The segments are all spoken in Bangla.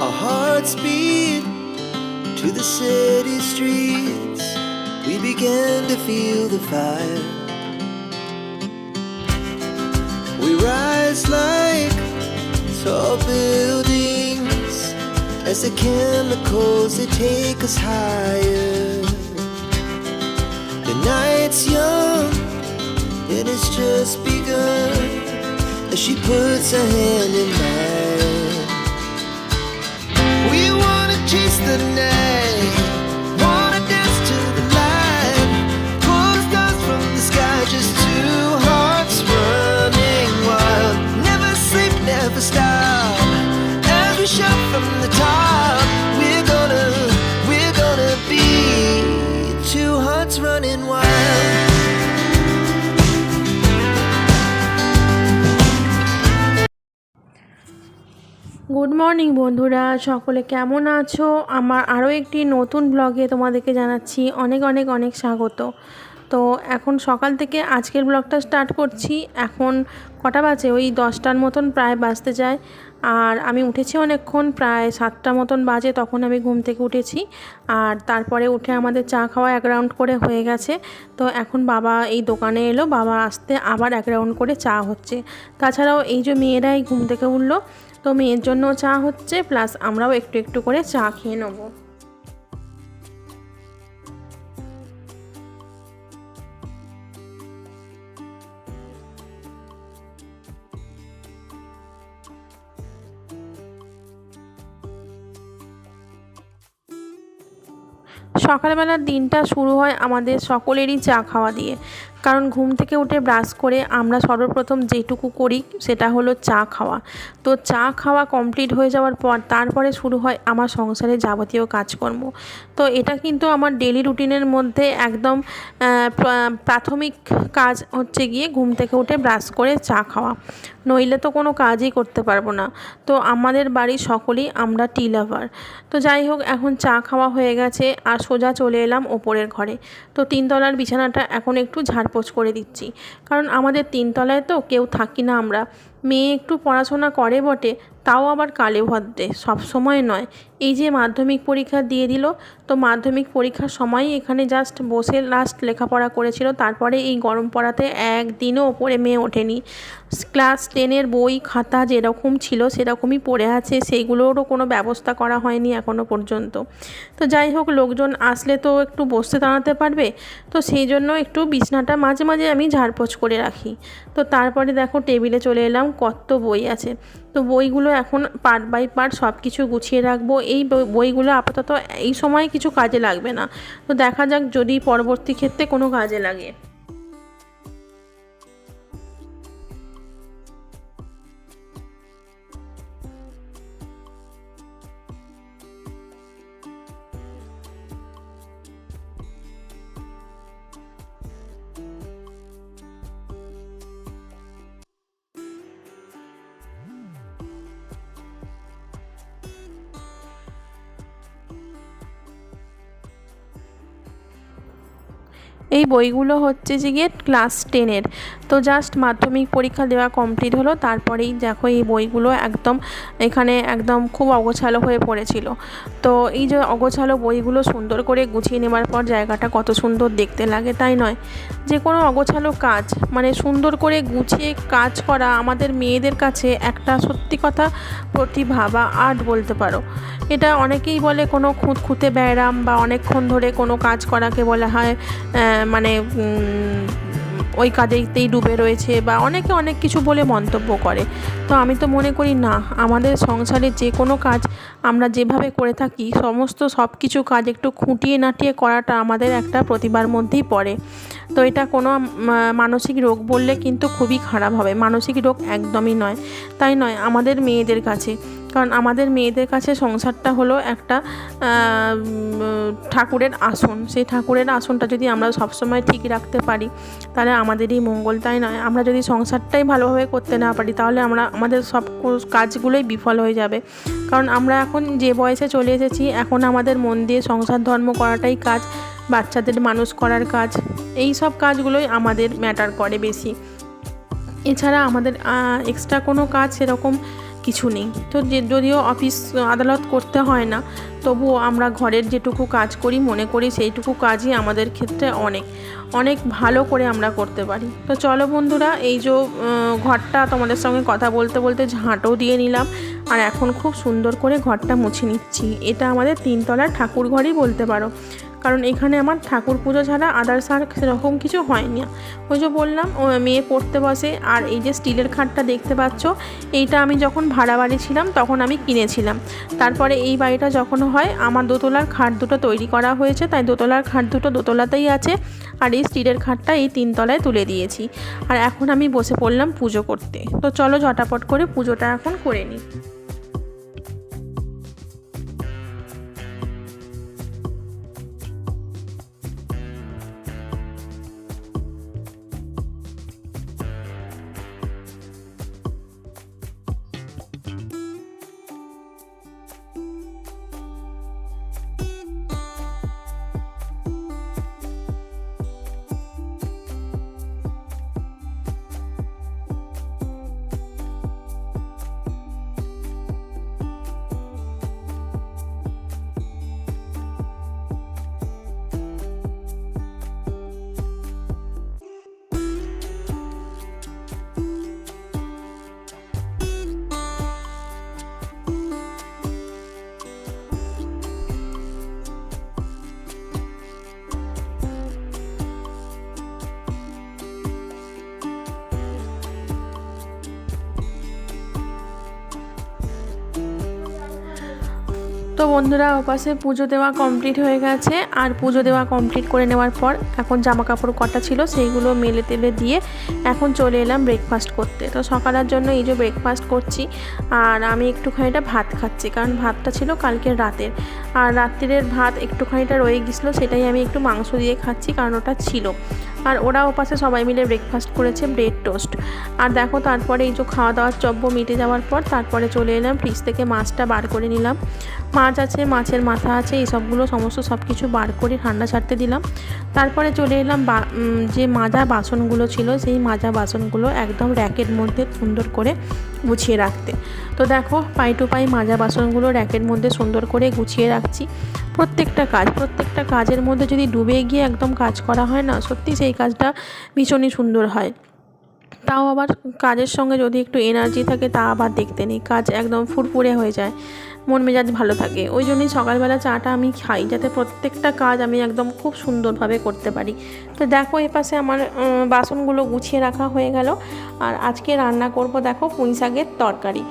Our hearts beat to the city streets. We began to feel the fire. We rise like tall buildings as the chemicals they take us higher. The night's young and it's just begun as she puts her hand in mine. We wanna chase the night, wanna dance to the light, pull the stars from the sky, just two hearts running wild. Never sleep, never stop, as we shout from the top. We're gonna be two hearts running wild. Good morning বন্ধুরা, সকলে কেমন আছো? আমার আরও একটি নতুন ব্লগে তোমাদেরকে জানাচ্ছি অনেক অনেক অনেক স্বাগত। তো এখন সকাল থেকে আজকের ব্লগটা স্টার্ট করছি। এখন কটা বাজে? ওই 10টার মতন প্রায় বাজতে যায়। আর আমি উঠেছি অনেকক্ষণ, প্রায় 7টা মতন বাজে তখন আমি ঘুম থেকে উঠেছি। আর তারপরে উঠে আমাদের চা খাওয়া 1 রাউন্ড করে হয়ে গেছে। তো এখন বাবা এই দোকানে এলো, বাবা আসতে আবার 1 রাউন্ড করে চা হচ্ছে। তাছাড়াও এই যে মেয়েরাই ঘুম থেকে উঠলো, তো মেয়ের জন্য চা হচ্ছে, প্লাস আমরাও একটু একটু করে চা খেয়ে নেবো। সকালবেলার দিনটা শুরু হয় আমাদের সকলেরই চা খাওয়া দিয়ে। কারণ ঘুম থেকে উঠে ব্রাশ করে আমরা সর্বপ্রথম যেটুকু করি সেটা হলো চা খাওয়া। তো চা খাওয়া কমপ্লিট হয়ে যাওয়ার পর তারপরে শুরু হয় আমার সংসারের যাবতীয় কাজকর্ম। তো এটা কিন্তু আমার ডেলি রুটিনের মধ্যে একদম প্রাথমিক কাজ হচ্ছে গিয়ে ঘুম থেকে উঠে ব্রাশ করে চা খাওয়া, নইলে তো কোনো কাজই করতে পারবো না। তো আমাদের বাড়ির সকলেই আমরা টি লাভার। তো যাই হোক, এখন চা খাওয়া হয়ে গেছে আর সোজা চলে এলাম ওপরের ঘরে। তো 3 তলার বিছানাটা এখন একটু ঝাড়পোছ করে দিচ্ছি, কারণ আমাদের 3 তলায় তো কেউ থাকি না আমরা। মেয়ে একটু পড়াশোনা করে বটে, তাও আবার কালে ভদ্রে, সব সময় নয়। এই যে মাধ্যমিক পরীক্ষা দিয়ে দিল, তো মাধ্যমিক পরীক্ষার সময়ই এখানে জাস্ট বসে লাস্ট লেখাপড়া করেছিল। তারপরে এই গরম পড়াতে একদিনও ওপরে মেয়ে ওঠেনি। ক্লাস 10-এর বই খাতা যেরকম ছিল সেরকমই পড়ে আছে, সেইগুলোরও কোনো ব্যবস্থা করা হয়নি এখনও পর্যন্ত। তো যাই হোক, লোকজন আসলে তো একটু বসতে দাঁড়াতে পারবে, তো সেই জন্য একটু বিছানাটা মাঝে মাঝে আমি ঝাড়পোছ করে রাখি। তো তারপরে দেখো টেবিলে চলে এলাম, কত বই আছে। তো বইগুলো এখন পার্ট বাই পার্ট সব কিছু গুছিয়ে রাখবো। এই বইগুলো আপাতত এই সময় কিছু কাজে লাগবে না, তো দেখা যাক যদি পরবর্তী ক্ষেত্রে কোনো কাজে লাগে। এই বইগুলো হচ্ছে যে গিয়ে ক্লাস 10-এর। তো জাস্ট মাধ্যমিক পরীক্ষা দেওয়া কমপ্লিট হলো, তারপরেই দেখো এই বইগুলো একদম এখানে একদম খুব অগোছালো হয়ে পড়েছিল। তো এই যে অগোছালো বইগুলো সুন্দর করে গুছিয়ে নেওয়ার পর জায়গাটা কত সুন্দর দেখতে লাগে, তাই নয়? যে কোনো অগোছালো কাজ মানে সুন্দর করে গুছিয়ে কাজ করা আমাদের মেয়েদের কাছে একটা সত্যি কথা প্রতিভা বা আর্ট বলতে পারো। এটা অনেকেই বলে কোনো খুঁতখুঁতে ব্যায়াম বা অনেকক্ষণ ধরে কোনো কাজ করাকে বলা হয় মানে ওই কাজেতেই ডুবে রয়েছে, বা অনেকে অনেক কিছু বলে মন্তব্য করে। তো আমি তো মনে করি না, আমাদের সংসারে যে কোনো কাজ আমরা যেভাবে করে থাকি সব কিছু কাজ একটু খুঁটিয়ে নাটিয়ে করাটা আমাদের একটা প্রতিভার মধ্যেই পড়ে। তো এটা কোনো মানসিক রোগ বললে কিন্তু খুবই খারাপ হবে, মানসিক রোগ একদমই নয়। তাই নয় আমাদের মেয়েদের কাছে, কারণ আমাদের মেয়েদের কাছে সংসারটা হলো একটা ঠাকুরের আসন। সেই ঠাকুরের আসনটা যদি আমরা সবসময় ঠিক রাখতে পারি তাহলে আমাদেরই মঙ্গল, তাই নয়? আমরা যদি সংসারটাই ভালোভাবে করতে না পারি তাহলে আমাদের সব কাজগুলোই বিফল হয়ে যাবে। কারণ আমরা এখন যে বয়সে চলে এসেছি, এখন আমাদের মন দিয়ে সংসার ধর্ম করাটাই কাজ, বাচ্চাদের মানুষ করার কাজ, এই সব কাজগুলোই আমাদের ম্যাটার করে বেশি। এছাড়া আমাদের এক্সট্রা কোনো কাজ সেরকম কিছু নেই। তো যদিও অফিস আদালত করতে হয় না, তবুও আমরা ঘরের যেটুকু কাজ করি মনে করি সেইটুকু কাজই আমাদের ক্ষেত্রে অনেক ভালো করে আমরা করতে পারি। তো চলো বন্ধুরা, এই যে ঘরটা তোমাদের সঙ্গে কথা বলতে বলতে ঝাঁটও দিয়ে নিলাম, আর এখন খুব সুন্দর করে ঘরটা মুছে নিচ্ছি। এটা আমাদের 3 তলার ঠাকুর ঘরই বলতে পারো, কারণ এখানে আমার ঠাকুর পুজো ছাড়া আদার্স আর সেরকম কিছু হয় না। ওই যে বললাম মেয়ে পড়তে বসে। আর এই যে স্টিলের খাটটা দেখতে পাচ্ছ, এইটা আমি যখন ভাড়া বাড়ি ছিলাম তখন আমি কিনেছিলাম। তারপরে এই বাড়িটা যখন হয় আমার দোতলার খাট দুটো তৈরি করা হয়েছে, তাই দোতলার খাট দুটো দোতলাতেই আছে, আর এই স্টিলের খাটটা এই 3 তলায় তুলে দিয়েছি। আর এখন আমি বসে পড়লাম পুজো করতে। তো চলো ঝটাপট করে পুজোটা এখন করে নিই। তো বন্ধুরা, ওপাশে পুজো দেওয়া কমপ্লিট হয়ে গেছে। আর পুজো দেওয়া কমপ্লিট করে নেওয়ার পর এখন জামা কাপড় কটা ছিল সেইগুলো মেলে তেলে দিয়ে এখন চলে এলাম ব্রেকফাস্ট করতে। তো সকালের জন্য এই যে ব্রেকফাস্ট করছি, আর আমি একটুখানিটা ভাত খাচ্ছি, কারণ ভাতটা ছিল কালকের রাতের, আর রাত্রিরের ভাত একটুখানিটা রয়ে গেছিলো, সেটাই আমি একটু মাংস দিয়ে খাচ্ছি, কারণ ওটা ছিল। আর ওরা ওপাশে সবাই মিলে ব্রেকফাস্ট করেছে ব্রেড টোস্ট। আর দেখো, তারপরে এই যে খাওয়া দাওয়ার চব্য মিটে যাওয়ার পর তারপরে চলে এলাম ফ্রিজ থেকে মাছটা বার করে নিলাম। মাছ আছে, মাছের মাথা আছে, এই সবগুলো সব কিছু বার করে ঠান্ডা ছাড়তে দিলাম। তারপরে চলে এলাম যে মাজা বাসনগুলো ছিল সেই মাজা বাসনগুলো একদম র্যাকের মধ্যে সুন্দর করে গুছিয়ে রাখতে। তো দেখো, পাই টু পাই মাজা বাসনগুলো র্যাকের মধ্যে সুন্দর করে গুছিয়ে রাখছি। প্রত্যেকটা কাজের মধ্যে যদি ডুবে গিয়ে একদম কাজ করা হয় না, সত্যি সেই কাজটা ভীষণই সুন্দর হয়। তাও আবার কাজের সঙ্গে যদি একটু এনার্জি থাকে, তা আবার দেখতে নেই, কাজ একদম ফুরফুরে হয়ে যায়, মন মেজাজ ভালো থাকে। ওই জন্যই সকালবেলা চাটা আমি খাই, যাতে প্রত্যেকটা কাজ আমি একদম খুব সুন্দরভাবে করতে পারি। তো দেখো, এপাশে আমার বাসনগুলো গুছিয়ে রাখা হয়ে গেল। আর আজকে রান্না করব দেখো পুঁই শাকের তরকারি,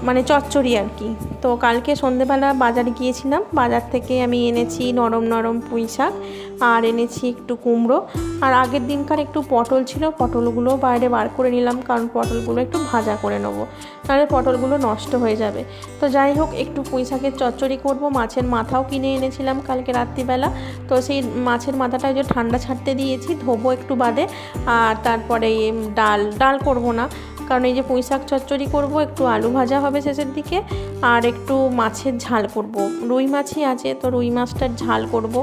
মানে চচ্চড়ি আর কি। তো কালকে সন্ধেবেলা বাজারে গিয়েছিলাম, বাজার থেকে আমি এনেছি নরম নরম পুঁই শাক, আর এনেছি একটু কুমড়ো, আর আগের দিনকার একটু পটল ছিল, পটলগুলো বাইরে বার করে নিলাম, কারণ পটলগুলো একটু ভাজা করে নেবো, তাহলে পটলগুলো নষ্ট হয়ে যাবে। তো যাই হোক, একটু পুঁই শাকের চচ্চড়ি করব। মাছের মাথাও কিনে এনেছিলাম কালকে রাত্রিবেলা, তো সেই মাছের মাথাটা যে ঠান্ডা ছাড়তে দিয়েছি, ধোবো একটু বাদে। আর তারপরে ডাল করব না, কারণ এই যে পুঁই শাক চচ্চড়ি করব, একটু আলু ভাজা হবে শেষের দিকে, আর একটু মাছের ঝাল করব। রুই মাছই আছে, তো রুই মাছটার ঝাল করব,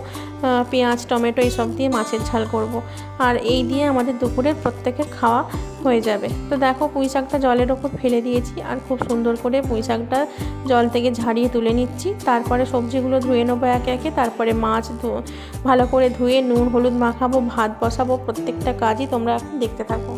পেঁয়াজ টমেটো এইসব দিয়ে মাছের ঝাল করব। আর এই দিয়ে আমাদের দুপুরের প্রত্যেকের খাওয়া হয়ে যাবে। তো দেখো, পুঁই শাকটা জলের ওপর ফেলে দিয়েছি, আর খুব সুন্দর করে পুঁই শাকটা জল থেকে ঝাড়িয়ে তুলে নিচ্ছি। তারপরে সবজিগুলো ধুয়ে নেবো একে একে, তারপরে মাছ ভালো করে ধুয়ে নুন হলুদ মাখাবো, ভাত বসাবো, প্রত্যেকটা কাজই তোমরা এখন দেখতে থাকো।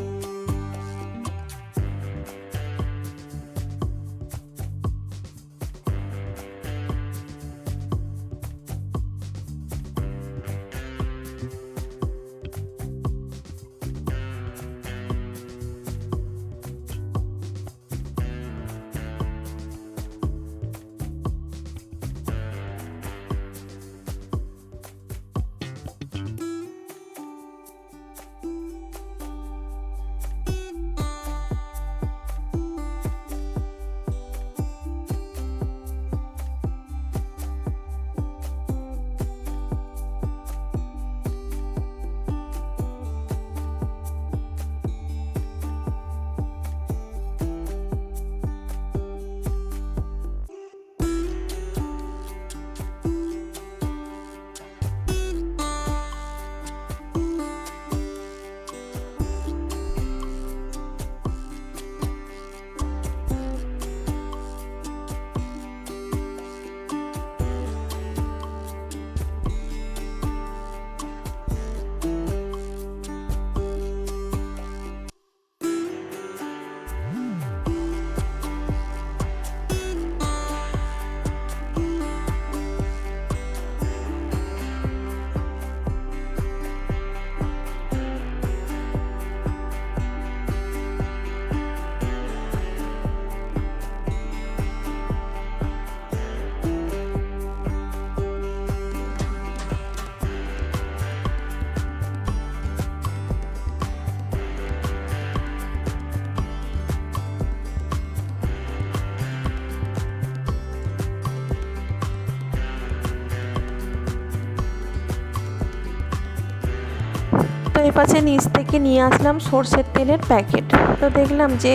এপাশে নিচ থেকে নিয়ে আসলাম সর্ষের তেলের প্যাকেট। তো দেখলাম যে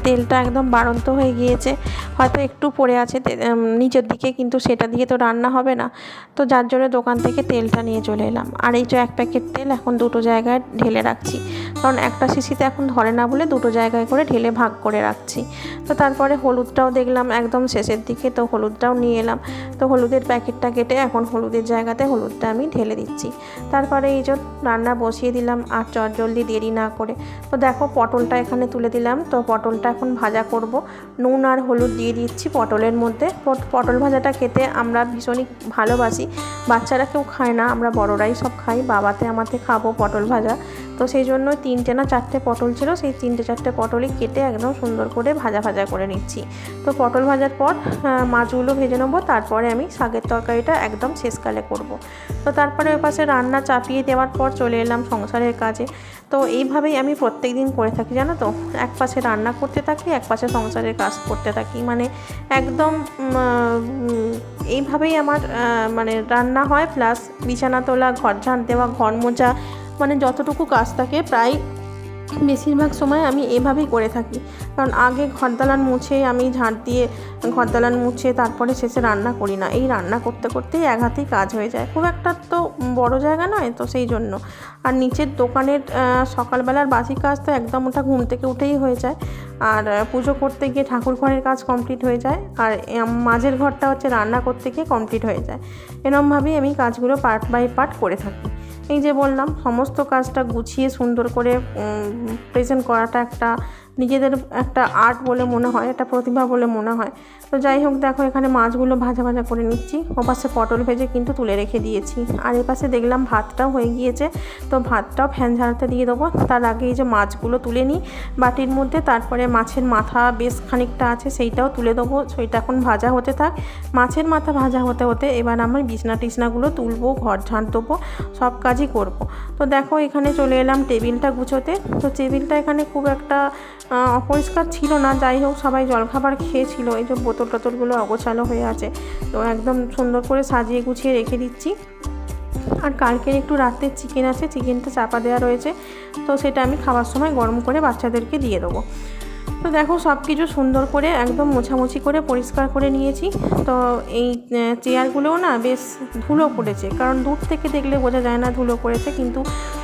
তেলটা একদম বাড়ন্ত হয়ে গিয়েছে, হয়তো একটু পড়ে আছে নিচের দিকে, কিন্তু সেটা দিয়ে তো রান্না হবে না। তো যার জন্য দোকান থেকে তেলটা নিয়ে চলে এলাম। আর এই যে 1 প্যাকেট তেল এখন দুটো জায়গায় ঢেলে রাখছি, কারণ একটা শিশিতে এখন ধরে না বলে দুটো জায়গায় করে ঢেলে ভাগ করে রাখছি। তো তারপরে হলুদটাও দেখলাম একদম শেষের দিকে, তো হলুদটাও নিয়ে এলাম। তো হলুদের প্যাকেটটা কেটে এখন হলুদের জায়গাতে হলুদটা আমি ঢেলে দিচ্ছি। তারপরে এই যে রান্না বসিয়ে দিলাম আর চটজলদি দেরি না করে। তো দেখো পটলটা এখানে তুলে দিলাম। তো পটলটা এখন ভাজা করব। নুন আর হলুদ দিয়ে দিচ্ছি পটলের মধ্যে। পটল ভাজাটা খেতে আমরা ভীষণই ভালোবাসি। বাচ্চারা কেউ খায় না, আমরা বড়রাই সব খাই। বাবাতে আমাতে খাবো পটল ভাজা। তো সেই জন্য 3টে না 4টে পটল ছিল, সেই 3টে-4টে পটলই কেটে একদম সুন্দর করে ভাজা করে নিচ্ছি। তো পটল ভাজার পর মাছগুলো ভেজে নেবো, তারপরে আমি শাকের তরকারিটা একদম শেষকালে করব। তো তারপরে ওই পাশে রান্না চাপিয়ে দেওয়ার পর চলে এলাম সংসারের কাজে। তো এইভাবেই আমি প্রত্যেক দিন করে থাকি, জানো তো। এক পাশে রান্না করতে থাকি, এক পাশে সংসারের কাজ করতে থাকি, মানে একদম এইভাবেই আমার মানে রান্না হয়, প্লাস বিছানা তোলা, ঘর ঝাঁট দেওয়া, ঘর মোছা, মানে যতটুকু কাজ থাকে প্রায় বেশিরভাগ সময় আমি এভাবেই করে থাকি। কারণ আগে ঘরদালান মুছে আমি ঝাঁট দিয়ে ঘরদালান মুছে তারপরে শেষে রান্না করি না। এই রান্না করতে করতেই এক হাতেই কাজ হয়ে যায়। খুব একটা তো বড় জায়গা নয়, তো সেই জন্য। আর নিচের দোকানের সকালবেলার বাসি কাজ তো একদম ওটা ঘুম থেকে উঠেই হয়ে যায়। আর পুজো করতে গিয়ে ঠাকুর ঘরের কাজ কমপ্লিট হয়ে যায়, আর মাঝের ঘরটা হচ্ছে রান্না করতে গিয়ে কমপ্লিট হয়ে যায়। এরমভাবেই আমি কাজগুলো পার্ট বাই পার্ট করে থাকি। এই যে বললাম, সমস্ত কাজটা গুছিয়ে সুন্দর করে প্রেজেন্ট করাটা একটা নিজেদের একটা আর্ট বলে মনে হয়, একটা প্রতিভা বলে মনে হয়। তো যাই হোক, দেখো এখানে মাছগুলো ভাজা করে নিচ্ছি। ওপাশে পটল ভেজে কিন্তু তুলে রেখে দিয়েছি। আর এপাশে দেখলাম ভাতটাও হয়ে গিয়েছে। তো ভাতটাও ফ্যান ঝাড়াতে দিয়ে দেবো। তার আগে এই যে মাছগুলো তুলে নিই বাটির মধ্যে, তারপরে মাছের মাথা বেশ খানিকটা আছে সেইটাও তুলে দেবো। সেইটা এখন ভাজা হতে থাক। মাছের মাথা ভাজা হতে হতে এবার আমার বিছনাগুলো তুলবো, ঘর ঝাঁট দেবো, সব কাজই করব। তো দেখো এখানে চলে এলাম টেবিলটা গুছোতে। তো টেবিলটা এখানে খুব একটা অপরিষ্কার ছিল না। যাই হোক, সবাই জলখাবার খেয়েছিল। এই যে বোতলগুলো অগোছালো হয়ে আছে, তো একদম সুন্দর করে সাজিয়ে গুছিয়ে রেখে দিচ্ছি। আর কালকের একটু রাতের চিকেন আছে, চিকেনটা চাপা দেওয়া রয়েছে। তো সেটা আমি খাওয়ার সময় গরম করে বাচ্চাদেরকে দিয়ে দেবো। তো দেখো সব কিছু সুন্দর করে একদম মোছামুছি করে পরিষ্কার করে নিয়েছি। তো এই চেয়ারগুলোও না বেশ ধুলো পড়েছে, কারণ দূর থেকে দেখলে বোঝা যায় না ধুলো পড়েছে, কিন্তু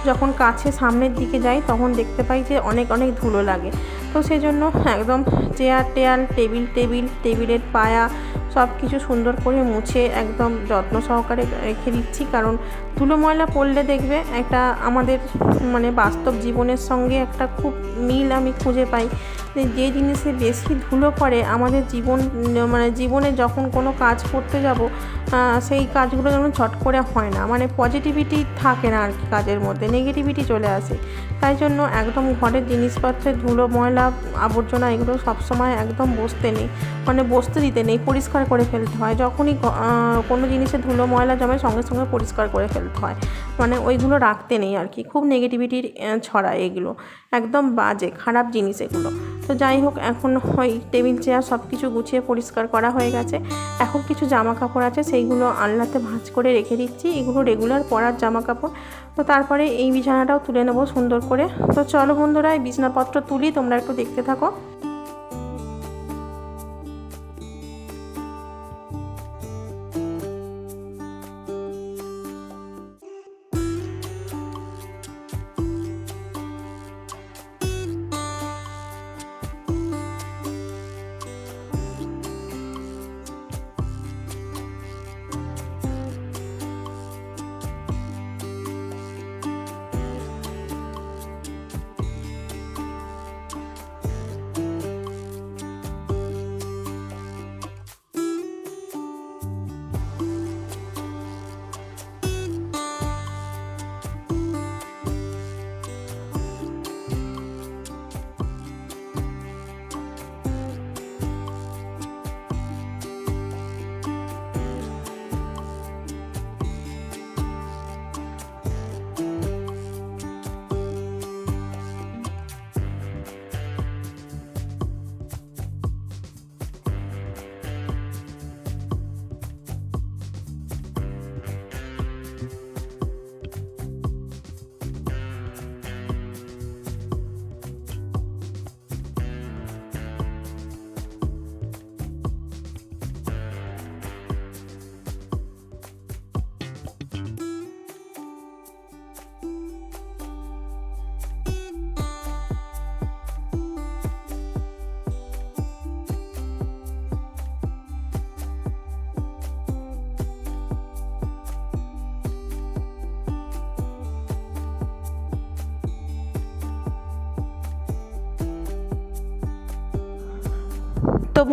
যখন কাছে সামনের দিকে যাই তখন দেখতে পাই যে অনেক ধুলো লাগে। তো সেই জন্য একদম চেয়ার টেবিলের পায়া সব কিছু সুন্দর করে মুছে একদম যত্ন সহকারে রেখে দিচ্ছি। কারণ ধুলো ময়লা পড়লে দেখবে একটা আমাদের মানে বাস্তব জীবনের সঙ্গে একটা খুব মিল আমি খুঁজে পাই। যে জিনিসে বেশি ধুলো পড়ে আমাদের জীবনে যখন কোনো কাজ করতে যাব, সেই কাজগুলো যেমন ছট করে হয় না, মানে পজিটিভিটি থাকে না আর কি, কাজের মধ্যে নেগেটিভিটি চলে আসে। তাই জন্য একদম ঘরের জিনিসপত্রের ধুলো ময়লা আবর্জনা এগুলো সবসময় একদম বসতে দিতে নেই, পরিষ্কার করে ফেলতে হয়। যখনই কোনো জিনিসে ধুলো ময়লা জমে সঙ্গে সঙ্গে পরিষ্কার করে ফেলতে হয়, মানে ওইগুলো রাখতে নেই আর কি। খুব নেগেটিভিটির ছড়ায় এগুলো, একদম বাজে খারাপ জিনিস এগুলো। তো যাই হোক, এখন ওই টেবিল চেয়ার সব কিছু গুছিয়ে পরিষ্কার করা হয়ে গেছে। এখন কিছু জামা কাপড় আছে, সেইগুলো আলনাতে ভাঁজ করে রেখে দিচ্ছি। এগুলো রেগুলার পরার জামা কাপড়। তো তারপরে এই বিছানাটাও তুলে নেবো সুন্দর করে। তো চলো বন্ধুরা, এই বিছানাপত্র তুলি, তোমরা একটু দেখতে থাকো।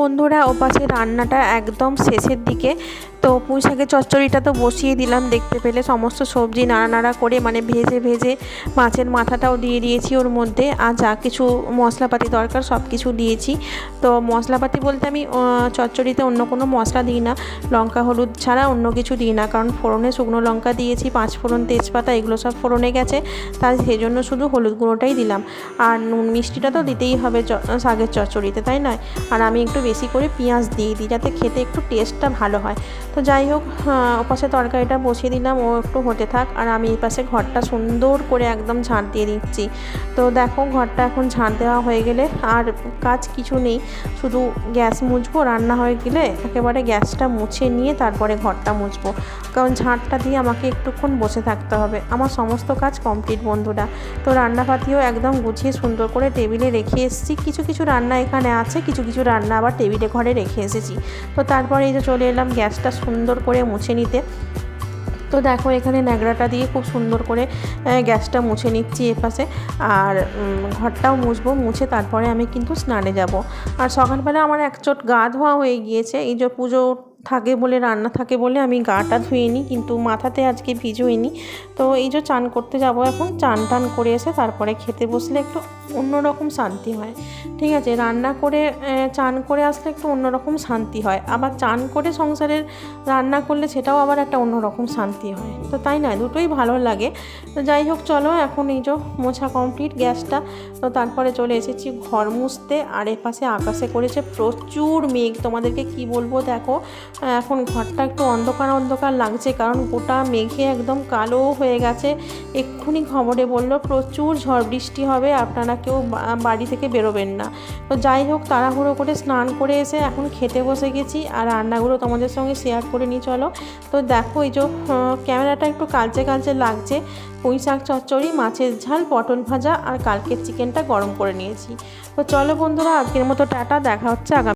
বন্ধুরা ওপাশে রান্নাটা একদম শেষের দিকে। তো পুঁই শাকের চচ্চড়িটা তো বসিয়ে দিলাম, দেখতে পেলে সমস্ত সবজি নাড়া করে মানে ভেজে মাছের মাথাটাও দিয়ে দিয়েছি ওর মধ্যে, আর যা কিছু মশলাপাতি দরকার সব কিছু দিয়েছি। তো মশলাপাতি বলতে আমি চচ্চড়িতে অন্য কোনো মশলা দিই না, লঙ্কা হলুদ ছাড়া অন্য কিছু দিই না, কারণ ফোড়নে শুকনো লঙ্কা দিয়েছি, 5 ফোড়ন তেজপাতা এগুলো সব ফোড়নে গেছে, তাই সেই জন্য শুধু হলুদ গুঁড়োটাই দিলাম। আর নুন মিষ্টিটা তো দিতেই হবে শাকের চচ্চড়িতে, তাই নয়? আর আমি একটু বেশি করে পেঁয়াজ দিয়ে দিই যাতে খেতে একটু টেস্টটা ভালো হয়। তো যাই হোক, ওপাশে তরকারিটা বসিয়ে দিলাম, ও একটু হতে থাক, আর আমি এই পাশে ঘরটা সুন্দর করে একদম ঝাঁট দিয়ে দিচ্ছি। তো দেখো ঘরটা এখন ঝাঁট দেওয়া হয়ে গেলে আর কাজ কিছু নেই, শুধু গ্যাস মুছবো, রান্না হয়ে গেলে একেবারে গ্যাসটা মুছে নিয়ে তারপরে ঘরটা মুছবো, কারণ ঝাঁটটা দিয়ে আমাকে একটুক্ষণ বসে থাকতে হবে। আমার সমস্ত কাজ কমপ্লিট বন্ধুরা। তো রান্নাপাতিও একদম গুছিয়ে সুন্দর করে টেবিলে রেখে এসেছি, কিছু রান্না এখানে আছে, কিছু রান্না আবার টেবিলে ঘরে রেখে এসেছি। তো তারপরে এই যে চলে এলাম গ্যাসটা সুন্দর করে মুছে নিতে। তো দেখো এখানে ন্যাকড়াটা দিয়ে খুব সুন্দর করে গ্যাসটা মুছে নিচ্ছি এপাশে, আর ঘরটাও মুছে তারপরে আমি কিন্তু স্নানে যাব। আর সকালবেলা আমার এক চোট গা ধোয়া হয়ে গিয়েছে, এই যে পুজো থাকে বলে, রান্না থাকে বলে আমি গাটা ধুয়ে নিই, কিন্তু মাথাতে আজকে ভিজোইনি। তো এই যে চান করতে যাব এখন, চান করে এসে তারপরে খেতে বসলে একটু অন্যরকম শান্তি হয়। ঠিক আছে, রান্না করে চান করে আসলে একটু অন্যরকম শান্তি হয়, আবার চান করে সংসারের রান্না করলে সেটাও আবার একটা অন্যরকম শান্তি হয়। তো তাই না, দুটোই ভালো লাগে। তো যাই হোক চলো, এখন এই যে মোছা কমপ্লিট গ্যাসটা, তো তারপরে চলে এসেছি ঘর মুছতে। আর এপাশে আকাশে করেছে প্রচুর মেঘ, তোমাদেরকে কি বলবো, দেখো এখন ঘরটা একটু অন্ধকার লাগছে, কারণ গোটা মেঘে একদম কালো হয়ে গেছে। এক্ষুনি খবরে বললো প্রচুর ঝড় বৃষ্টি হবে, আপনারা কেউ বাড়ি থেকে বেরোবেন না। তো যাই হোক, তাড়াহুড়ো করে স্নান করে এসে এখন খেতে বসে গেছি, আর রান্নাগুলো তোমাদের সঙ্গে শেয়ার করে নিই চলো। তো দেখো এই যে ক্যামেরাটা একটু কালচে লাগছে, পুঁই শাক চচ্চড়ি, মাছের ঝাল, পটল ভাজা আর কালকের চিকেনটা গরম করে নিয়েছি। তো চলো বন্ধুরা, আজকের মতো টাটা, দেখা হচ্ছে আগামী